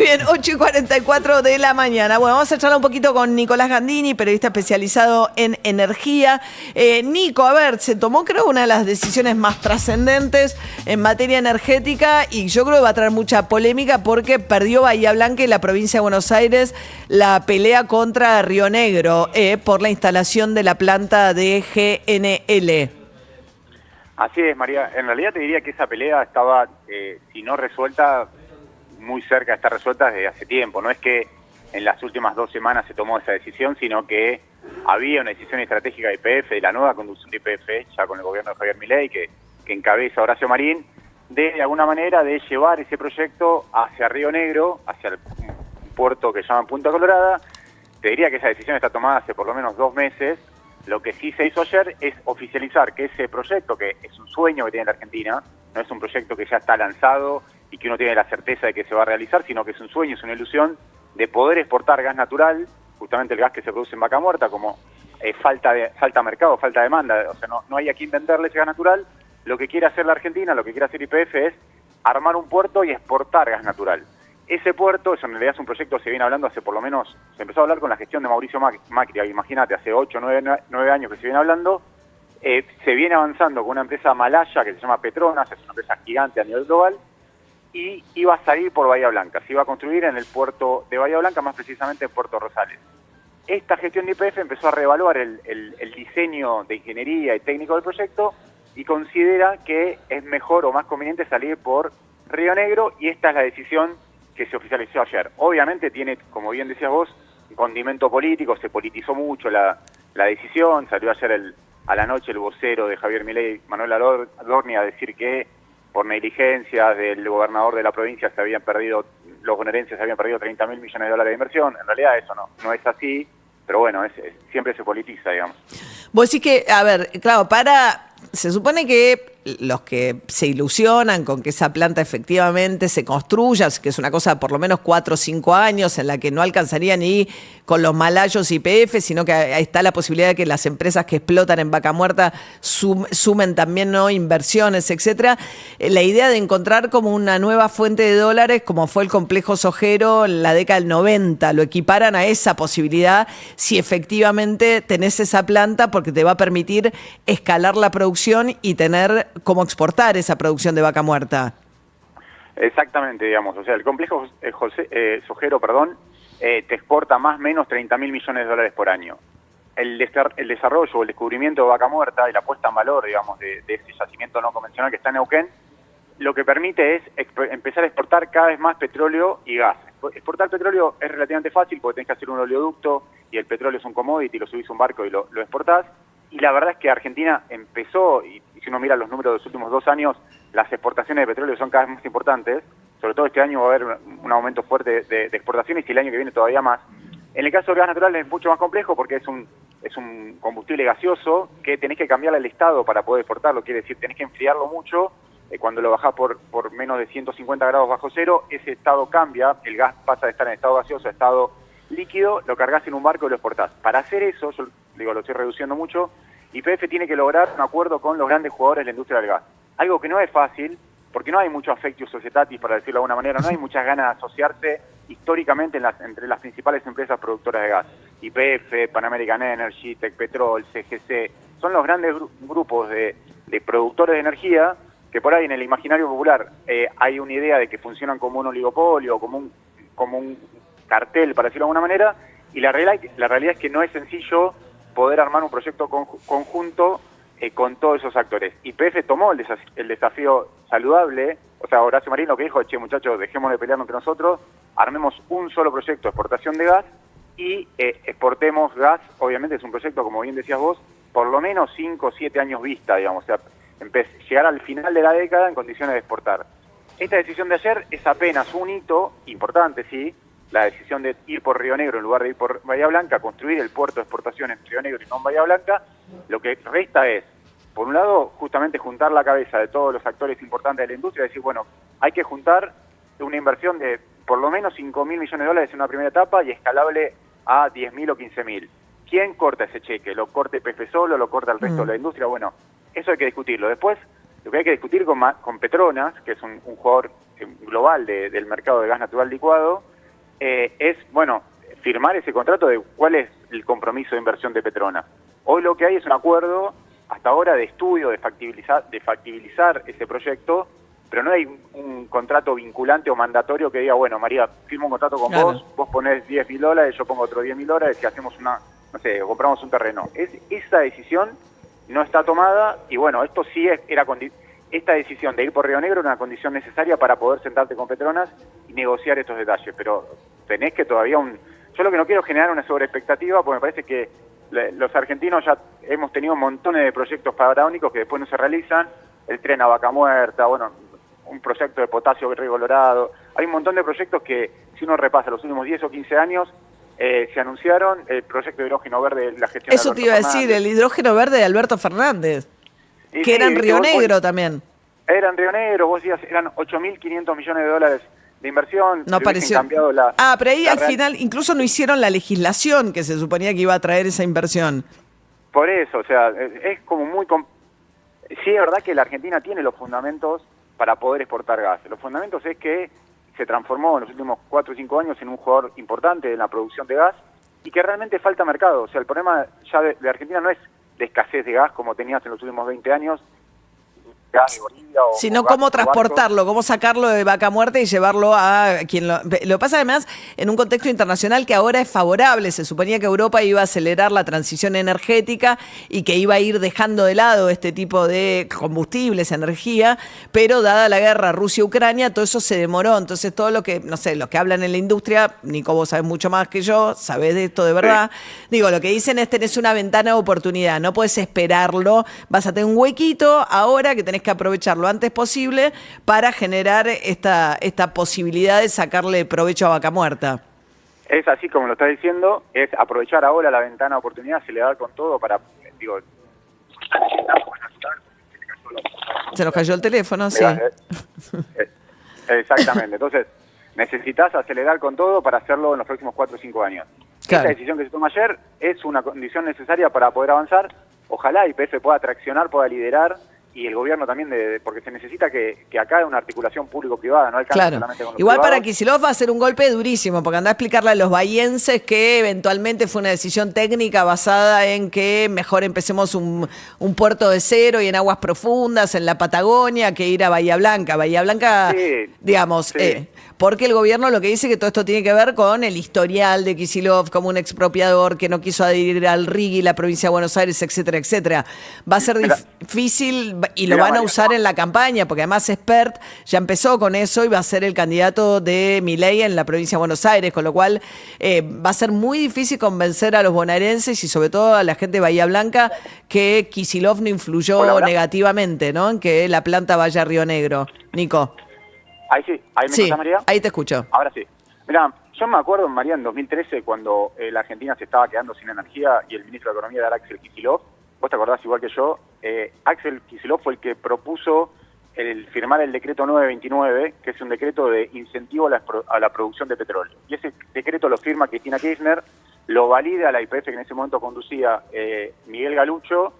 Bien, 8:44 de la mañana. Bueno, vamos a charlar un poquito con Nicolás Gandini, periodista especializado en energía. Nico, a ver, se tomó creo una de las decisiones más trascendentes en materia energética y yo creo que va a traer mucha polémica porque perdió Bahía Blanca y la provincia de Buenos Aires la pelea contra Río Negro por la instalación de la planta de GNL. Así es, María. En realidad te diría que esa pelea estaba, si no resuelta, muy cerca de estar resuelta desde hace tiempo. No es que en las últimas 2 semanas se tomó esa decisión, sino que había una decisión estratégica de YPF, de la nueva conducción de YPF, ya con el gobierno de Javier Milei, que encabeza Horacio Marín, de alguna manera de llevar ese proyecto hacia Río Negro, hacia un puerto que llaman Punta Colorada. Te diría que esa decisión está tomada hace por lo menos 2 meses. Lo que sí se hizo ayer es oficializar que ese proyecto, que es un sueño que tiene la Argentina, no es un proyecto que ya está lanzado y que uno tiene la certeza de que se va a realizar, sino que es un sueño, es una ilusión de poder exportar gas natural, justamente el gas que se produce en Vaca Muerta, como falta mercado, falta demanda, o sea, no hay a quién venderle ese gas natural. Lo que quiere hacer la Argentina, lo que quiere hacer YPF es armar un puerto y exportar gas natural. Ese puerto, eso en realidad es un proyecto que se viene hablando hace por lo menos, se empezó a hablar con la gestión de Mauricio Macri, imagínate, hace 8 o 9 años que se viene hablando. Se viene avanzando con una empresa malaya que se llama Petronas, es una empresa gigante a nivel global, y iba a salir por Bahía Blanca, se iba a construir en el puerto de Bahía Blanca, más precisamente en Puerto Rosales. Esta gestión de YPF empezó a reevaluar el diseño de ingeniería y técnico del proyecto y considera que es mejor o más conveniente salir por Río Negro, y esta es la decisión que se oficializó ayer. Obviamente tiene, como bien decías vos, un condimento político, se politizó mucho la decisión, salió ayer a la noche el vocero de Javier Milei, Manuel Adorni, a decir que por negligencia del gobernador de la provincia los bonaerenses habían perdido 30.000 millones de dólares de inversión. En realidad eso no es así, pero bueno, siempre se politiza, digamos. Vos decís que, a ver, claro, se supone que los que se ilusionan con que esa planta efectivamente se construya, que es una cosa de por lo menos 4 o 5 años en la que no alcanzaría ni con los malayos YPF, sino que ahí está la posibilidad de que las empresas que explotan en Vaca Muerta sumen también, ¿no?, inversiones, etcétera. La idea de encontrar como una nueva fuente de dólares, como fue el complejo sojero en la década del 90, lo equiparan a esa posibilidad si efectivamente tenés esa planta, porque te va a permitir escalar la producción y tener cómo exportar esa producción de Vaca Muerta. Exactamente, digamos, o sea, el complejo sojero, te exporta más o menos 30.000 millones de dólares por año. El desarrollo o el descubrimiento de Vaca Muerta y la puesta en valor, digamos, de ese yacimiento no convencional que está en Neuquén, lo que permite es empezar a exportar cada vez más petróleo y gas. Exportar petróleo es relativamente fácil porque tenés que hacer un oleoducto y el petróleo es un commodity, lo subís a un barco y lo exportás. Y la verdad es que Argentina empezó, y si uno mira los números de los últimos 2 años, las exportaciones de petróleo son cada vez más importantes. Sobre todo este año va a haber un aumento fuerte de exportaciones y el año que viene todavía más. En el caso del gas natural es mucho más complejo porque es un combustible gaseoso que tenés que cambiarle el estado para poder exportarlo. Quiere decir, tenés que enfriarlo mucho. Cuando lo bajás por menos de 150 grados bajo cero, ese estado cambia, el gas pasa de estar en estado gaseoso a estado líquido, lo cargas en un barco y lo exportás. Para hacer eso, yo digo, lo estoy reduciendo mucho, YPF tiene que lograr un acuerdo con los grandes jugadores de la industria del gas. Algo que no es fácil, porque no hay mucho affectio societatis, para decirlo de alguna manera, no hay muchas ganas de asociarse históricamente entre las principales empresas productoras de gas. YPF, Pan American Energy, Tecpetrol, CGC, son los grandes grupos de productores de energía que por ahí en el imaginario popular hay una idea de que funcionan como un oligopolio, como un cartel, para decirlo de alguna manera, y la realidad es que no es sencillo poder armar un proyecto conjunto con todos esos actores. YPF tomó el desafío saludable, o sea, Horacio Marín lo que dijo, che muchachos, dejemos de pelear entre nosotros, armemos un solo proyecto de exportación de gas y exportemos gas. Obviamente es un proyecto, como bien decías vos, por lo menos 5 o 7 años vista, digamos, o sea, llegar al final de la década en condiciones de exportar. Esta decisión de ayer es apenas un hito importante, sí, la decisión de ir por Río Negro en lugar de ir por Bahía Blanca, construir el puerto de exportación en Río Negro y no en Bahía Blanca. Lo que resta es, por un lado, justamente juntar la cabeza de todos los actores importantes de la industria y decir, bueno, hay que juntar una inversión de por lo menos 5.000 millones de dólares en una primera etapa y escalable a 10.000 o 15.000. ¿Quién corta ese cheque? ¿Lo corta YPF solo? ¿Lo corta el resto de la industria? Bueno, eso hay que discutirlo. Después, lo que hay que discutir con Petronas, que es un jugador global del mercado de gas natural licuado, es, bueno, firmar ese contrato de cuál es el compromiso de inversión de Petronas. Hoy lo que hay es un acuerdo hasta ahora de estudio, de factibilizar ese proyecto, pero no hay un contrato vinculante o mandatorio que diga, bueno, María, firmo un contrato con Claro. vos ponés $10.000, yo pongo otro $10.000 y hacemos compramos un terreno. Esa decisión no está tomada y bueno, esto sí esta decisión de ir por Río Negro era una condición necesaria para poder sentarte con Petronas y negociar estos detalles, pero tenés que todavía yo lo que no quiero es generar una sobreexpectativa, porque me parece que los argentinos ya hemos tenido montones de proyectos faraónicos que después no se realizan, el tren a Vaca Muerta, bueno, un proyecto de potasio Río Colorado, hay un montón de proyectos que si uno repasa los últimos 10 o 15 años, se anunciaron, el proyecto de hidrógeno verde, la gestión Eso de te iba a decir, el hidrógeno verde de Alberto Fernández, Y que sí, era en viste, Río vos Negro también. Era en Río Negro, vos decías, eran $8.500 millones de inversión. No le hubiesen pareció. cambiado Pero ahí la al real- final incluso no hicieron la legislación que se suponía que iba a traer esa inversión. Por eso, o sea, es como sí, es verdad que la Argentina tiene los fundamentos para poder exportar gas. Los fundamentos es que se transformó en los últimos 4 o 5 años en un jugador importante en la producción de gas y que realmente falta mercado. O sea, el problema ya de Argentina no es de escasez de gas como tenías en los últimos 20 años, gas de Bolivia Sino o gas cómo por barco. transportarlo, cómo sacarlo de Vaca Muerta y llevarlo a quien lo... Lo pasa además en un contexto internacional que ahora es favorable. Se suponía que Europa iba a acelerar la transición energética y que iba a ir dejando de lado este tipo de combustibles, energía, pero dada la guerra Rusia-Ucrania, todo eso se demoró. Entonces todo lo que, no sé, los que hablan en la industria, Nico, vos sabés mucho más que yo, sabés de esto de verdad. Sí. Digo, lo que dicen es tenés una ventana de oportunidad, no podés esperarlo, vas a tener un huequito ahora que tenés que aprovechar lo antes posible para generar esta posibilidad de sacarle provecho a Vaca Muerta. Es así como lo estás diciendo, es aprovechar ahora la ventana de oportunidad, se le da con todo para, Se nos cayó el teléfono, sí. Exactamente, entonces necesitas acelerar con todo para hacerlo en los próximos 4 o 5 años. Claro. Esta decisión que se toma ayer es una condición necesaria para poder avanzar. Ojalá YPF pueda traccionar, pueda liderar, y el gobierno también, porque se necesita que acá haya una articulación público-privada, no alcanza solamente con los Igual privados. para Kicillof va a ser un golpe durísimo, porque anda a explicarle a los bahienses que eventualmente fue una decisión técnica basada en que mejor empecemos un puerto de cero y en aguas profundas, en la Patagonia, que ir a Bahía Blanca. Bahía Blanca, Sí, digamos, sí. porque el gobierno lo que dice que todo esto tiene que ver con el historial de Kicillof como un expropiador que no quiso adherir al RIGI, la provincia de Buenos Aires, etcétera, etcétera. Va a ser difícil y lo van a usar en la campaña, porque además Spert ya empezó con eso y va a ser el candidato de Milei en la provincia de Buenos Aires, con lo cual va a ser muy difícil convencer a los bonaerenses y sobre todo a la gente de Bahía Blanca que Kicillof no influyó negativamente, ¿no? En que la planta vaya a Río Negro. Nico. Ahí sí, ahí me escuchás, María. Ahí te escucho. Ahora sí. Mirá, yo me acuerdo, María, en 2013, cuando la Argentina se estaba quedando sin energía y el ministro de Economía era Axel Kicillof. Vos te acordás igual que yo, Axel Kicillof fue el que propuso firmar el decreto 929, que es un decreto de incentivo a la producción de petróleo. Y ese decreto lo firma Cristina Kirchner, lo valida la YPF que en ese momento conducía Miguel Galucho,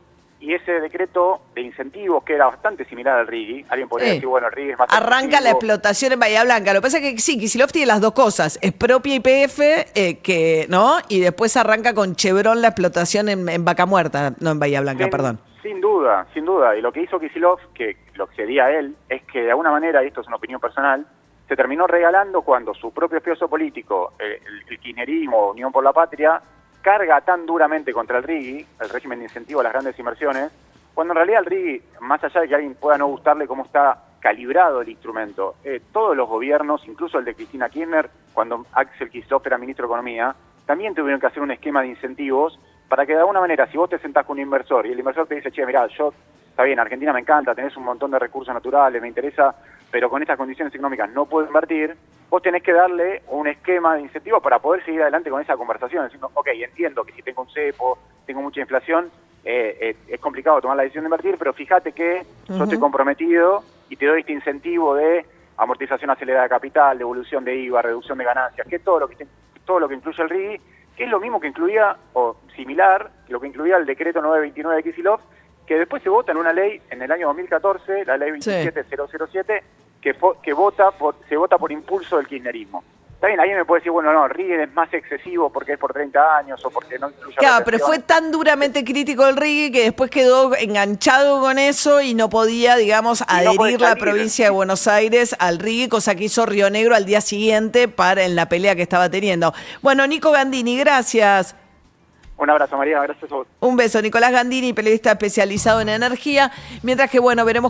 y ese decreto de incentivos, que era bastante similar al RIGI, alguien podría decir, bueno, el RIGI es más arranca efectivo. la explotación en Bahía Blanca. Lo que pasa es que sí, Kicillof tiene las dos cosas. Expropia YPF, ¿no? Y después arranca con Chevron la explotación en Vaca Muerta, no en Bahía Blanca, perdón. Sin duda, sin duda. Y lo que hizo Kicillof, que lo que sería él, es que de alguna manera, y esto es una opinión personal, se terminó regalando cuando su propio espioso político, el kirchnerismo, Unión por la Patria, carga tan duramente contra el RIGI, el régimen de incentivo a las grandes inversiones, cuando en realidad el RIGI, más allá de que a alguien pueda no gustarle cómo está calibrado el instrumento, todos los gobiernos, incluso el de Cristina Kirchner, cuando Axel Kicillof era ministro de Economía, también tuvieron que hacer un esquema de incentivos para que de alguna manera, si vos te sentás con un inversor y el inversor te dice, che, mirá, está bien, Argentina me encanta, tenés un montón de recursos naturales, me interesa, pero con estas condiciones económicas no puedo invertir, vos tenés que darle un esquema de incentivos para poder seguir adelante con esa conversación, diciendo, ok, entiendo que si tengo un cepo, tengo mucha inflación, es complicado tomar la decisión de invertir, pero fíjate que yo estoy comprometido y te doy este incentivo de amortización acelerada de capital, devolución de IVA, reducción de ganancias, que es todo lo que incluye el RIGI, que es lo mismo que incluía, o similar, lo que incluía el decreto 929 de Kicillof, que después se vota en una ley en el año 2014, la ley 27007, que se vota por impulso del kirchnerismo. Está bien, alguien me puede decir, bueno, no, Rigel es más excesivo porque es por 30 años o porque no incluye Claro, pero retención. fue tan duramente crítico el Rigel que después quedó enganchado con eso y no podía, digamos, Y no puede adherir la salir. provincia de Buenos Aires al Rigel, cosa que hizo Río Negro al día siguiente en la pelea que estaba teniendo. Bueno, Nico Gandini, gracias. Un abrazo, María, gracias a vos. Un beso, Nicolás Gandini, periodista especializado en energía, mientras que, bueno, veremos